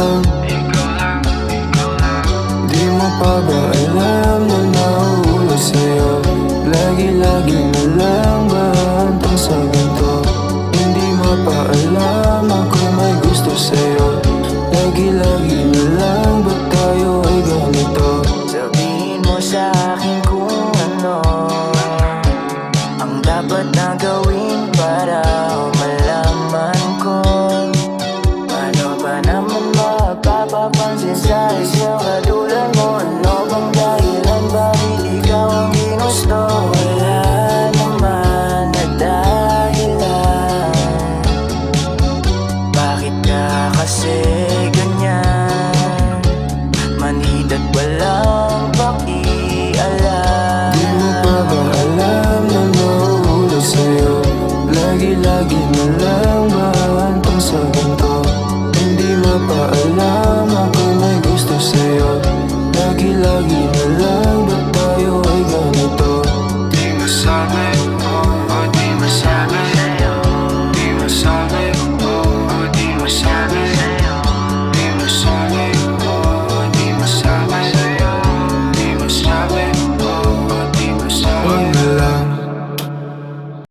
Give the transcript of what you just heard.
lang. Di mo pa ba alam na nauulo sa'yo? Lagi-lagi na lang ba hantong sa ganito? Hindi mo pa alam ako'y may gusto sa'yo. Lagi-lagi na lang ba tayo ay ganito? Sabihin mo sa akin kung ano ang dapat na gawin para malaman ko. Ano ba naman mapapapansin sa isang katulad mo? Ano bang dahilan bakit ikaw ang ginusto? Wala naman na dahilan. Bakit ka kasi